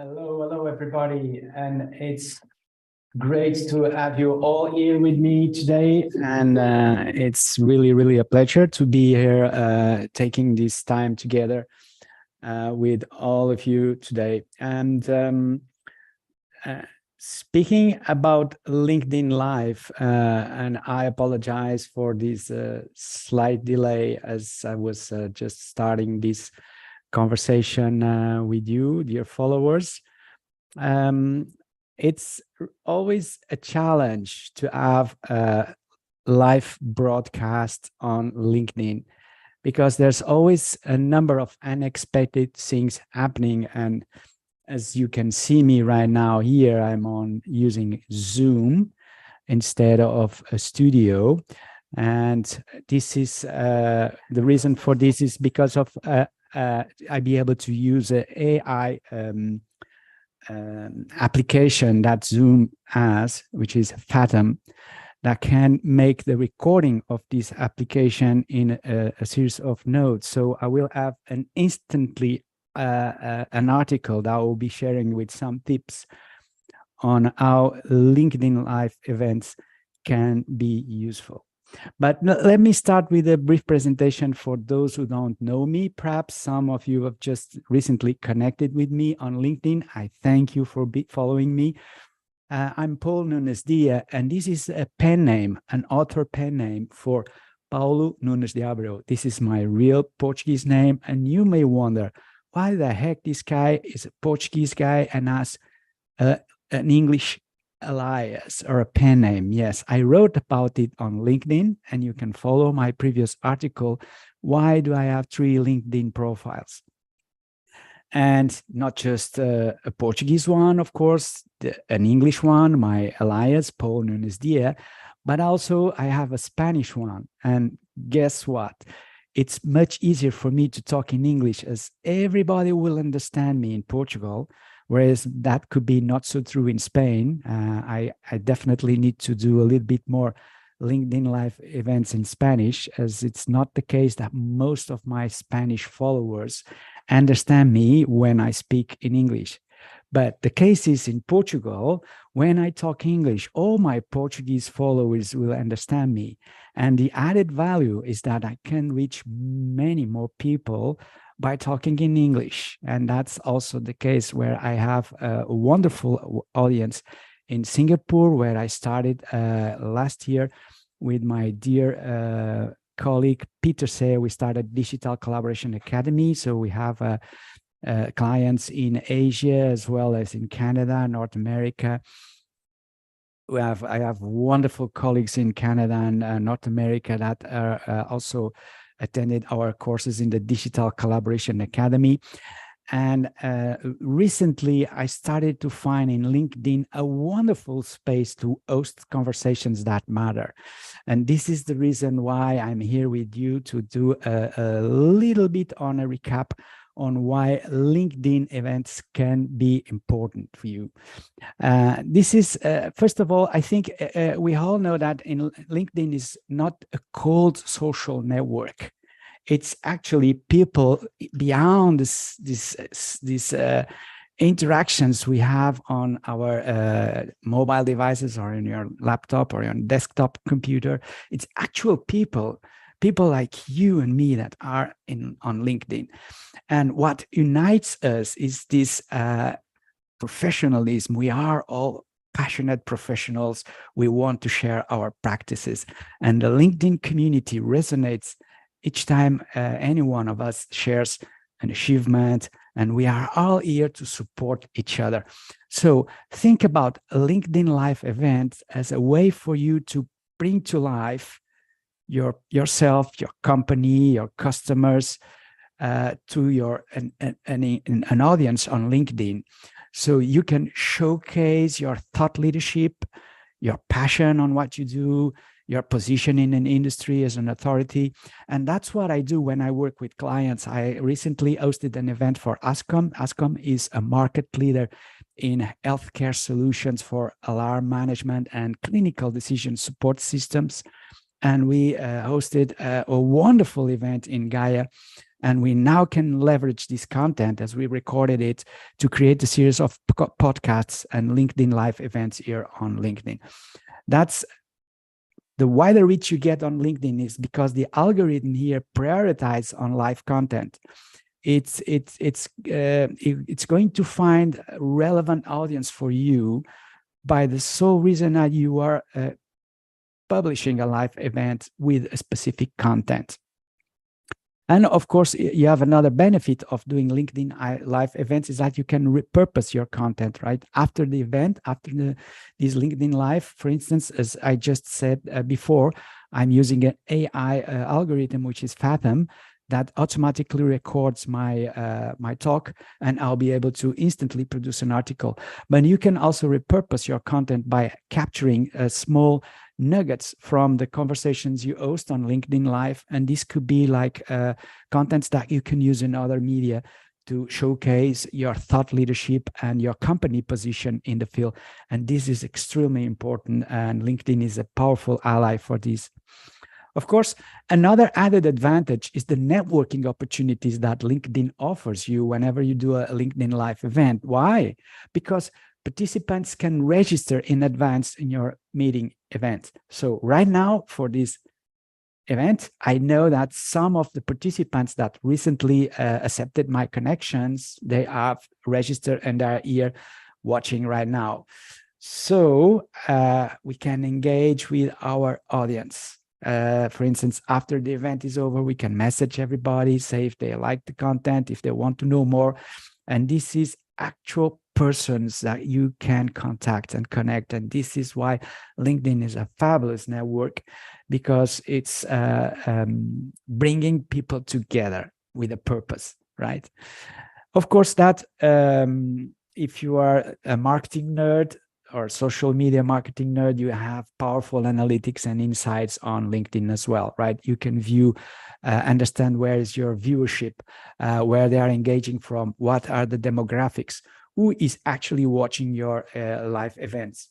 Hello, everybody, and it's great to have you all here with me today. And it's really a pleasure to be here, taking this time together with all of you today. And uh, speaking about LinkedIn Live, and I apologize for this slight delay as I was just starting this conversation with you, dear followers. Um, it's always a challenge to have a live broadcast on LinkedIn because there's always a number of unexpected things happening. And as you can see me right now here, I'm on using Zoom instead of a studio. And this is the reason for this is because of I be able to use an AI application that Zoom has, which is Fathom, that can make the recording of this application in a series of notes. So I will have an article that I will be sharing with some tips on how LinkedIn Live events can be useful. But let me start with a brief presentation for those who don't know me. Perhaps some of you have just recently connected with me on LinkedIn. I thank you for following me. I'm Paul Nunes Dias, and this is a pen name, an author pen name for Paulo Nunes de Abreu. This is my real Portuguese name, and you may wonder, why the heck this guy is a Portuguese guy and has an English alias or a pen name? Yes, I wrote about it on LinkedIn, and you can follow my previous article. Why do I have 3 LinkedIn profiles? And not just a Portuguese one, of course, an English one, my alias, Paul Nunes Dias, but also I have a Spanish one. And guess what? It's much easier for me to talk in English as everybody will understand me in Portugal, whereas that could be not so true in Spain. I definitely need to do a little bit more LinkedIn Live events in Spanish, as it's not the case that most of my Spanish followers understand me when I speak in English. But the case is in Portugal, when I talk English, all my Portuguese followers will understand me. And the added value is that I can reach many more people by talking in English. And that's also the case where I have a wonderful audience in Singapore, where I started last year with my dear colleague Peter Say. We started Digital Collaboration Academy. So we have clients in Asia as well as in Canada, North America. I have wonderful colleagues in Canada and North America that are also attended our courses in the Digital Collaboration Academy. And recently, I started to find in LinkedIn a wonderful space to host conversations that matter. And this is the reason why I'm here with you to do a little bit on a recap on why LinkedIn events can be important for you. This is, first of all, I think we all know that LinkedIn is not a cold social network. It's actually people beyond these interactions we have on our mobile devices or in your laptop or your desktop computer. It's actual people like you and me that are on LinkedIn. And what unites us is this professionalism. We are all passionate professionals. We want to share our practices. And the LinkedIn community resonates each time any one of us shares an achievement, and we are all here to support each other. So think about LinkedIn Live events as a way for you to bring to life yourself, your company, your customers, to an audience on LinkedIn. So you can showcase your thought leadership, your passion on what you do, your position in an industry as an authority. And that's what I do when I work with clients. I recently hosted an event for Ascom. Ascom is a market leader in healthcare solutions for alarm management and clinical decision support systems. And we hosted a wonderful event in Gaia And we now can leverage this content as we recorded it to create a series of podcasts and LinkedIn live events here on LinkedIn. That's the wider reach you get on LinkedIn is because the algorithm here prioritizes on live content. It's going to find a relevant audience for you by the sole reason that you are publishing a live event with a specific content. And of course, you have another benefit of doing LinkedIn live events is that you can repurpose your content, right? After the event, after this LinkedIn live, for instance, as I just said before, I'm using an AI algorithm, which is Fathom, that automatically records my my talk, and I'll be able to instantly produce an article. But you can also repurpose your content by capturing small nuggets from the conversations you host on LinkedIn Live. And this could be like contents that you can use in other media to showcase your thought leadership and your company position in the field. And this is extremely important, and LinkedIn is a powerful ally for this. Of course, another added advantage is the networking opportunities that LinkedIn offers you whenever you do a LinkedIn Live event. Why? Because participants can register in advance in your meeting event. So right now for this event, I know that some of the participants that recently accepted my connections, they have registered and are here watching right now. So we can engage with our audience. For instance, after the event is over, we can message everybody, say if they like the content, if they want to know more. And this is actual persons that you can contact and connect. And this is why LinkedIn is a fabulous network, because it's bringing people together with a purpose, right? Of course, that if you are a marketing nerd or social media marketing nerd, you have powerful analytics and insights on LinkedIn as well, right? You can view, understand where is your viewership, where they are engaging from, what are the demographics, who is actually watching your live events.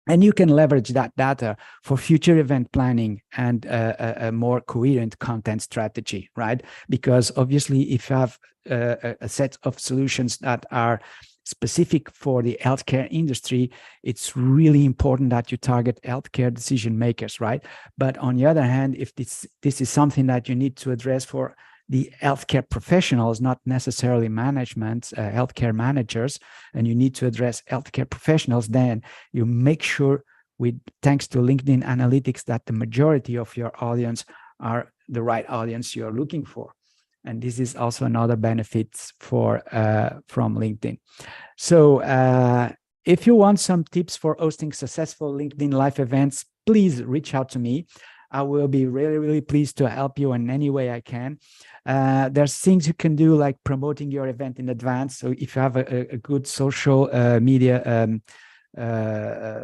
And you can leverage that data for future event planning and a more coherent content strategy, right? Because obviously, if you have a set of solutions that are specific for the healthcare industry, it's really important that you target healthcare decision makers, right? But on the other hand, if this is something that you need to address for the healthcare professionals, not necessarily management, healthcare managers, and you need to address healthcare professionals, then you make sure, with thanks to LinkedIn analytics, that the majority of your audience are the right audience you're looking for. And this is also another benefit for from LinkedIn. So if you want some tips for hosting successful LinkedIn live events, please reach out to me. I will be really, really pleased to help you in any way I can. There's things you can do, like promoting your event in advance. So if you have a good social media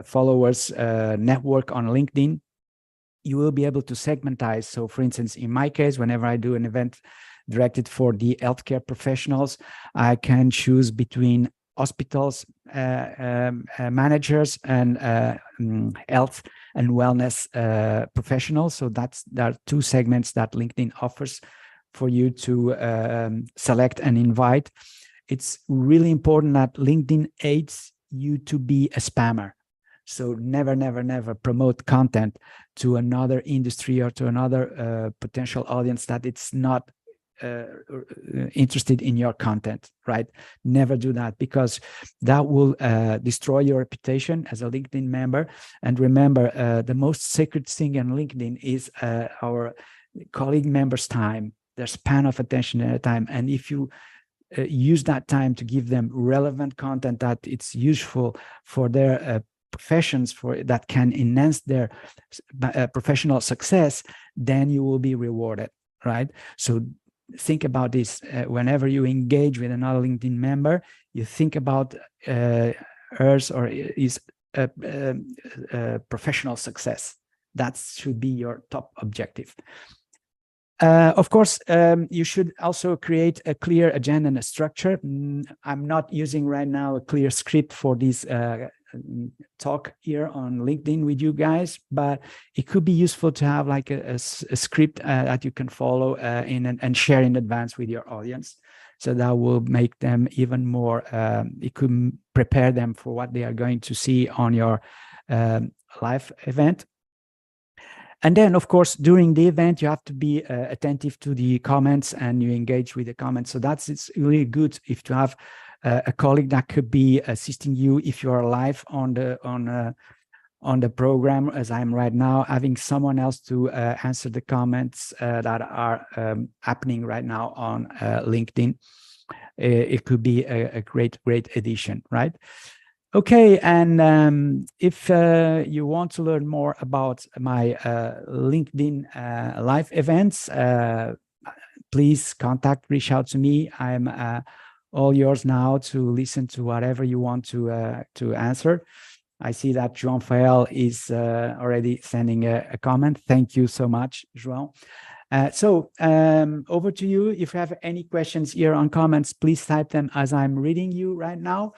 followers network on LinkedIn, you will be able to segmentize. So for instance, in my case, whenever I do an event directed for the healthcare professionals, I can choose between hospitals, managers, and health and wellness professionals. So there are two segments that LinkedIn offers for you to select and invite. It's really important that LinkedIn aids you to be a spammer. So never, never, never promote content to another industry or to another potential audience that it's not interested in your content, right? Never do that, because that will destroy your reputation as a LinkedIn member. And remember, the most sacred thing on LinkedIn is our colleague members' time, their span of attention at a time. And if you use that time to give them relevant content that it's useful for their professions, for that can enhance their professional success, then you will be rewarded, right? So think about this. Whenever you engage with another LinkedIn member, you think about hers or his professional success. That should be your top objective. Of course, you should also create a clear agenda and a structure. I'm not using right now a clear script for this talk here on LinkedIn with you guys, but it could be useful to have like a script that you can follow and share in advance with your audience. So that will make them even more, it could prepare them for what they are going to see on your live event. And then, of course, during the event, you have to be attentive to the comments and you engage with the comments. So it's really good if to have a colleague that could be assisting you if you are live on the program, as I'm right now, having someone else to answer the comments that are happening right now on LinkedIn. It could be a great addition, right? Okay, and if you want to learn more about my LinkedIn live events, please reach out to me. I'm all yours now to listen to whatever you want to answer. I see that João is already sending a comment. Thank you so much, João. So over to you. If you have any questions here on comments, please type them as I'm reading you right now.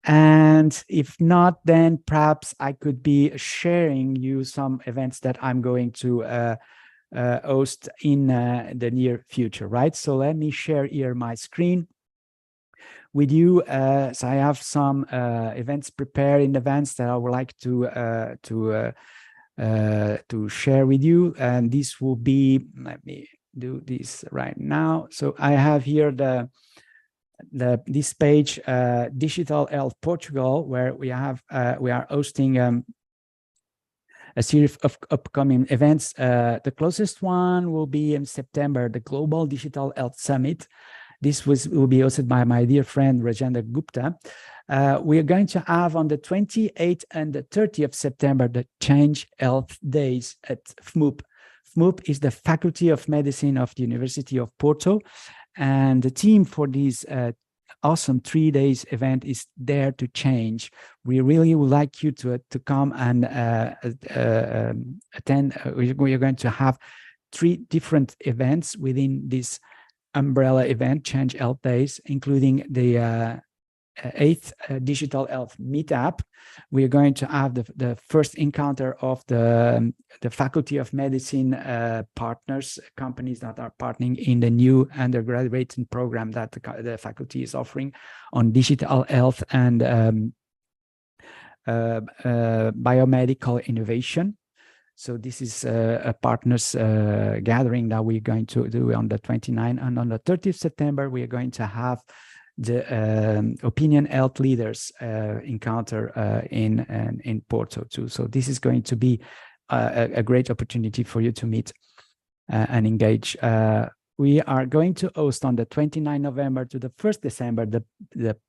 And if not, then perhaps I could be sharing you some events that I'm going to host in the near future, right? So let me share here my screen with you. So I have some events prepared in advance that I would like to share with you. And this will be, let me do this right now. So I have here this page, Digital Health Portugal, where we are hosting a series of upcoming events. The closest one will be in September, the Global Digital Health Summit. This will be hosted by my dear friend Rajendra Gupta. We are going to have on the 28th and the 30th of September the Change Health Days at FMUP. FMUP is the Faculty of Medicine of the University of Porto. And the theme for this awesome 3 days event is Dare to Change. We really would like you to come and attend. We are going to have 3 different events within this umbrella event, Change Health Days, including the 8th Digital Health Meetup. We are going to have the first encounter of the Faculty of Medicine partners, companies that are partnering in the new undergraduate program that the faculty is offering on digital health and biomedical innovation. So this is a partners gathering that we're going to do on the 29th, and on the 30th September, we are going to have the opinion health leaders encounter in Porto too. So this is going to be a great opportunity for you to meet and engage. We are going to host on the 29th November to the 1st December the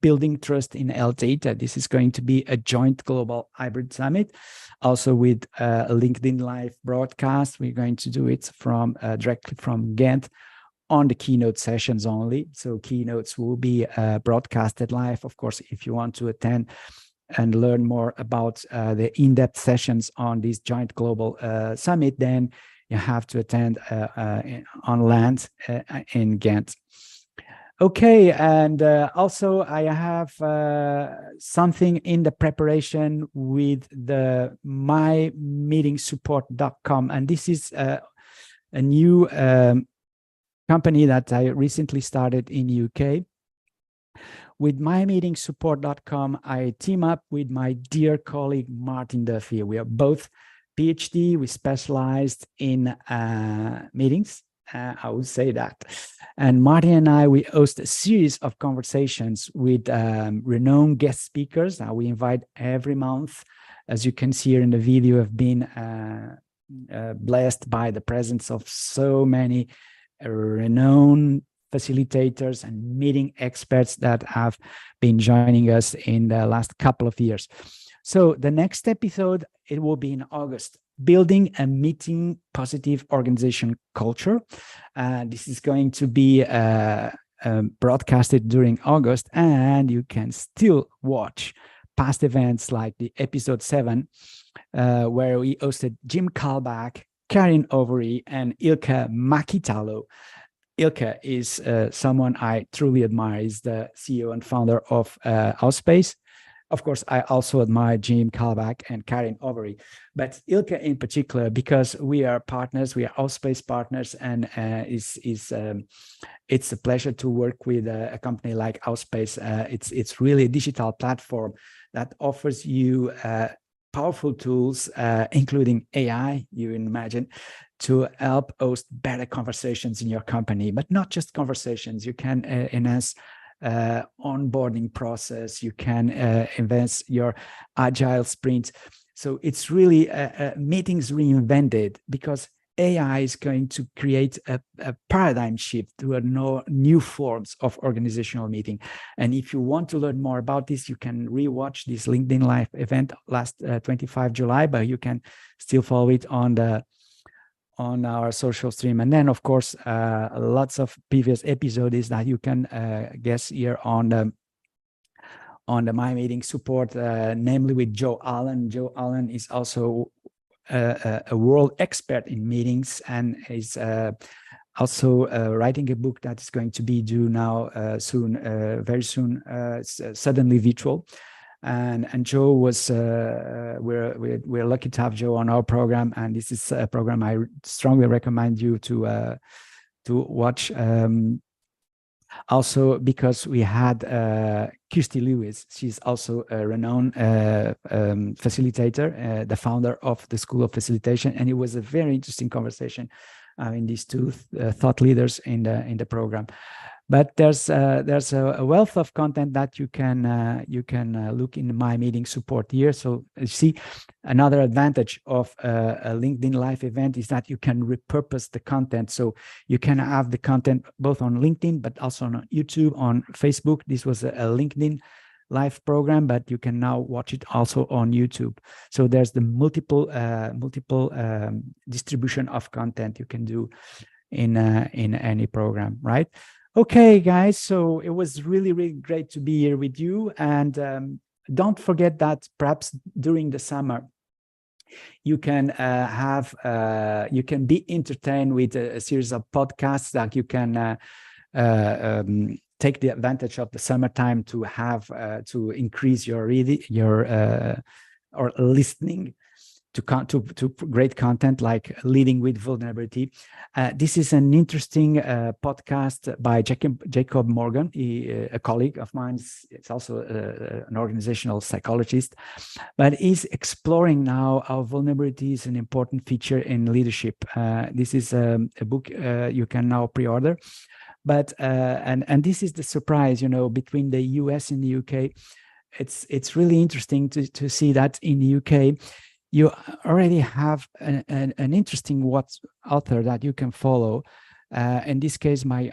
Building Trust in Health Data. This is going to be a joint global hybrid summit, also with a LinkedIn Live broadcast. We're going to do it from directly from Ghent on the keynote sessions only. So keynotes will be broadcasted live. Of course, if you want to attend and learn more about the in-depth sessions on this joint global summit, then you have to attend on land in Ghent. Okay, and also I have something in the preparation with the mymeetingsupport.com, and this is a new company that I recently started in UK. With mymeetingsupport.com, I team up with my dear colleague Martin Duffy. We are both PhD. We specialized in meetings. I would say that. And Martin and I, we host a series of conversations with renowned guest speakers. We invite every month. As you can see here in the video, I've been blessed by the presence of so many renowned facilitators and meeting experts that have been joining us in the last couple of years. So the next episode, it will be in August, Building a Meeting Positive Organization Culture. This is going to be broadcasted during August, and you can still watch past events like the episode 7, where we hosted Jim Kalbach, Karin Overy, and Ilka Makitalo. Ilka is someone I truly admire. He's the CEO and founder of Outspace. Of course, I also admire Jim Kalbach and Karin Overy, but Ilke in particular, because we are partners, we are Outspace partners, and it's a pleasure to work with a company like Outspace. It's really a digital platform that offers you powerful tools, including AI, you imagine, to help host better conversations in your company, but not just conversations. You can enhance onboarding process. You can advance your agile sprints. So it's really meetings reinvented, because AI is going to create a paradigm shift to new forms of organizational meeting. And if you want to learn more about this, you can rewatch this LinkedIn Live event last 25 July, but you can still follow it on our social stream. And then, of course, lots of previous episodes that you can guess here on the My Meeting support, namely with Joe Allen. Joe Allen is also a world expert in meetings, and is also writing a book that is going to be due now very soon, suddenly virtual. And Joe was we're lucky to have Joe on our program, and this is a program I strongly recommend you to watch. Also, because we had Kirsty Lewis. She's also a renowned facilitator, the founder of the School of Facilitation, and it was a very interesting conversation. These two thought leaders in the program. But there's a wealth of content that you can look in My Meeting support here. So you see, another advantage of a LinkedIn Live event is that you can repurpose the content. So you can have the content both on LinkedIn, but also on YouTube, on Facebook. This was a LinkedIn Live program, but you can now watch it also on YouTube. So there's the multiple distribution of content you can do in any program, right? Okay, guys, so it was really, really great to be here with you. And don't forget that perhaps during the summer, you can you can be entertained with a series of podcasts that you can take the advantage of the summertime to have to increase your reading, or listening to great content like Leading with Vulnerability. This is an interesting podcast by Jacob Morgan, a colleague of mine. It's also an organizational psychologist, but he's exploring now how vulnerability is an important feature in leadership. This is a book you can now pre-order. But and this is the surprise, between the US and the UK. It's really interesting to see that in the UK, you already have an interesting author that you can follow. In this case, my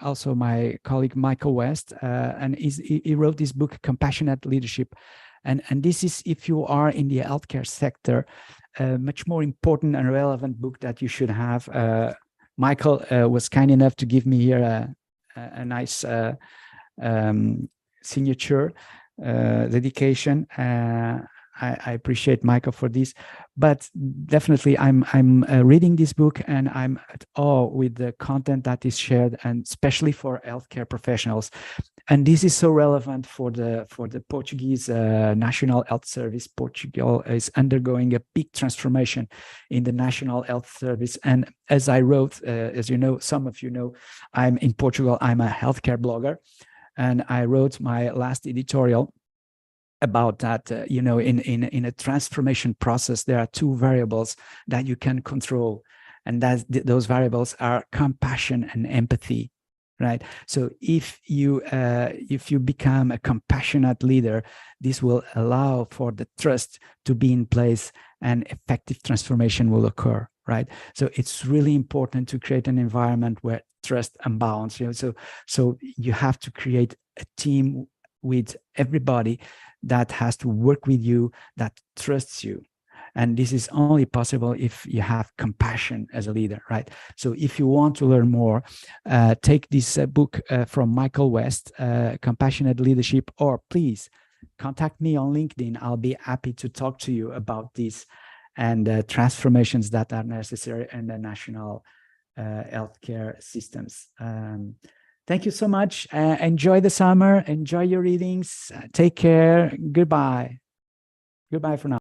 colleague Michael West, and he wrote this book, Compassionate Leadership. And this is, if you are in the healthcare sector, a much more important and relevant book that you should have. Michael was kind enough to give me here a nice signature dedication. I appreciate Michael for this, but definitely I'm reading this book, and I'm at awe with the content that is shared, and especially for healthcare professionals. And this is so relevant for the Portuguese National Health Service. Portugal is undergoing a big transformation in the National Health Service. And as I wrote, as you know, some of you know, I'm in Portugal. I'm a healthcare blogger, and I wrote my last editorial about that. In a transformation process, there are two variables that you can control, and those variables are compassion and empathy, right? So if you become a compassionate leader, this will allow for the trust to be in place, and effective transformation will occur, right? So it's really important to create an environment where trust abounds. So you have to create a team with everybody that has to work with you, that trusts you. And this is only possible if you have compassion as a leader, right? So if you want to learn more, take this book from Michael West, Compassionate Leadership, or please contact me on LinkedIn. I'll be happy to talk to you about this and transformations that are necessary in the national healthcare systems. Thank you so much. Enjoy the summer. Enjoy your readings. Take care. Goodbye. Goodbye for now.